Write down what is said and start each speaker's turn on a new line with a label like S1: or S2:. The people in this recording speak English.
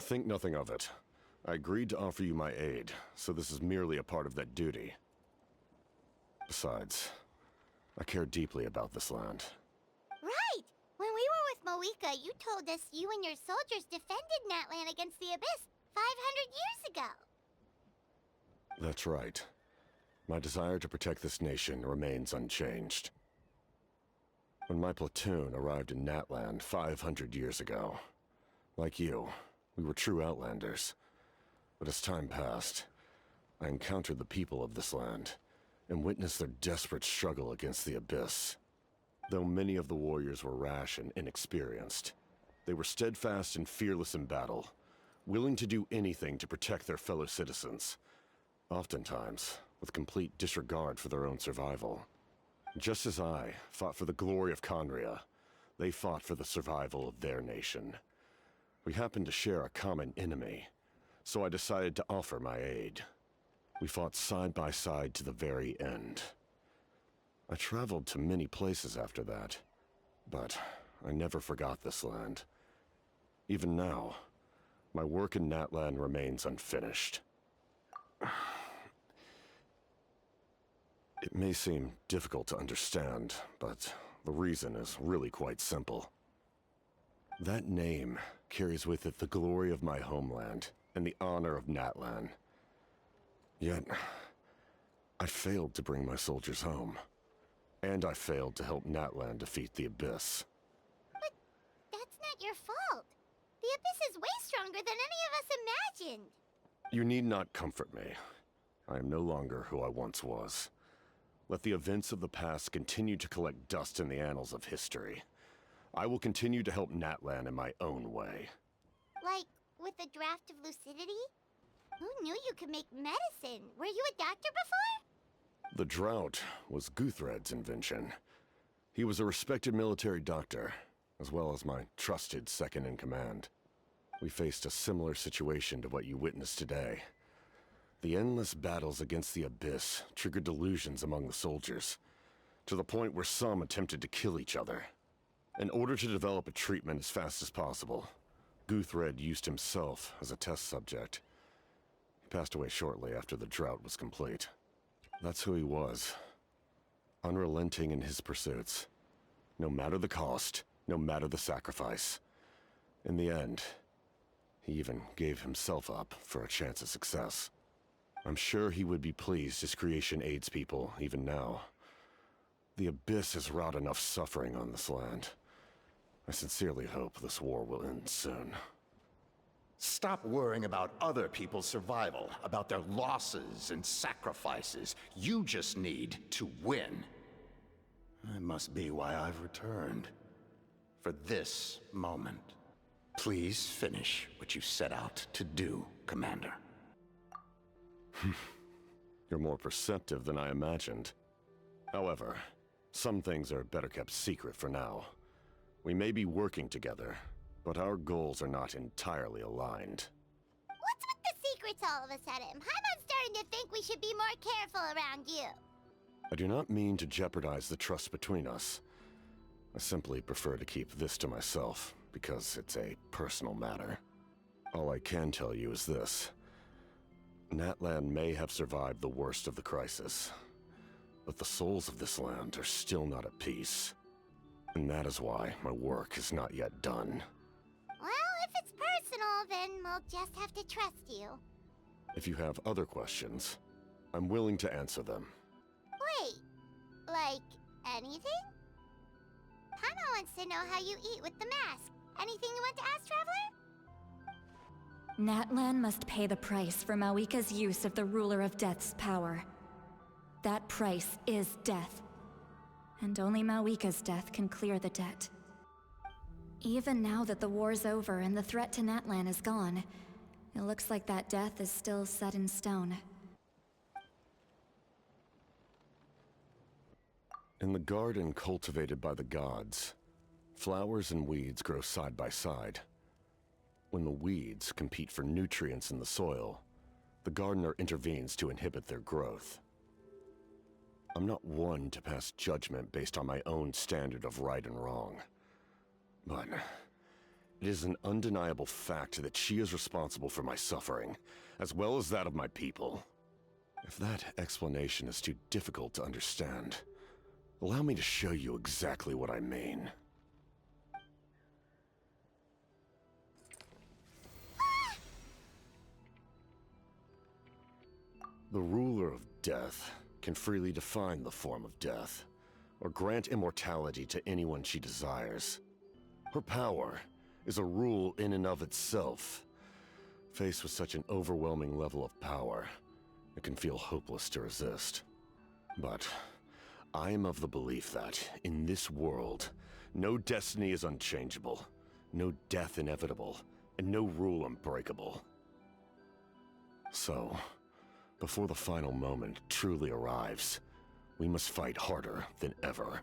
S1: Think nothing of it. I agreed to offer you my aid, so this is merely a part of that duty. Besides, I care deeply about this land.
S2: Right! When we were with Moika, you told us you and your soldiers defended Natlan against the Abyss 500 years ago.
S1: That's right. My desire to protect this nation remains unchanged. When my platoon arrived in Natlan 500 years ago, like you, we were true outlanders. But as time passed, I encountered the people of this land and witnessed their desperate struggle against the Abyss. Though many of the warriors were rash and inexperienced, they were steadfast and fearless in battle, willing to do anything to protect their fellow citizens, oftentimes with complete disregard for their own survival. Just as I fought for the glory of Conria, they fought for the survival of their nation. We happened to share a common enemy, so I decided to offer my aid. We fought side by side to the very end. I traveled to many places after that, but I never forgot this land. Even now, my work in Natlan remains unfinished. It may seem difficult to understand, but the reason is really quite simple. That name carries with it the glory of my homeland and the honor of Natlan. Yet, I failed to bring my soldiers home. And I failed to help Natlan defeat the Abyss.
S2: But that's not your fault. The Abyss is way stronger than any of us imagined.
S1: You need not comfort me. I am no longer who I once was. Let the events of the past continue to collect dust in the annals of history. I will continue to help Natlan in my own way.
S2: Like, with the draft of lucidity? Who knew you could make medicine? Were you a doctor before?
S1: The drought was Guthred's invention. He was a respected military doctor, as well as my trusted second-in-command. We faced a similar situation to what you witnessed today. The endless battles against the Abyss triggered delusions among the soldiers, to the point where some attempted to kill each other. In order to develop a treatment as fast as possible, Guthred used himself as a test subject. He passed away shortly after the drought was complete. That's who he was. Unrelenting in his pursuits. No matter the cost, no matter the sacrifice. In the end, he even gave himself up for a chance of success. I'm sure he would be pleased his creation aids people, even now. The Abyss has wrought enough suffering on this land. I sincerely hope this war will end soon.
S3: Stop worrying about other people's survival, about their losses and sacrifices. You just need to win. That must be why I've returned. For this moment. Please finish what you set out to do, Commander.
S1: You're more perceptive than I imagined. However, some things are better kept secret for now. We may be working together, but our goals are not entirely aligned.
S2: What's with the secrets all of a sudden? I'm starting to think we should be more careful around you.
S1: I do not mean to jeopardize the trust between us. I simply prefer to keep this to myself, because it's a personal matter. All I can tell you is this. Natlan may have survived the worst of the crisis, but the souls of this land are still not at peace. And that is why my work is not yet done.
S2: Well, if it's personal, then we'll just have to trust you.
S1: If you have other questions, I'm willing to answer them.
S2: Wait, like anything? Paimon wants to know how you eat with the mask. Anything you want to ask, Traveler?
S4: Natlan must pay the price for Mawika's use of the Ruler of Death's power. That price is death. And only Mawika's death can clear the debt. Even now that the war's over and the threat to Natlan is gone, it looks like that death is still set in stone.
S1: In the garden cultivated by the gods, flowers and weeds grow side by side. When the weeds compete for nutrients in the soil, the gardener intervenes to inhibit their growth. I'm not one to pass judgment based on my own standard of right and wrong. But It is an undeniable fact that she is responsible for my suffering, as well as that of my people. If that explanation is too difficult to understand, allow me to show you exactly what I mean. The ruler of death can freely define the form of death, or grant immortality to anyone she desires. Her power is a rule in and of itself. Faced with such an overwhelming level of power, it can feel hopeless to resist. But I am of the belief that, in this world, no destiny is unchangeable, no death inevitable, and no rule unbreakable. So, before the final moment truly arrives, we must fight harder than ever.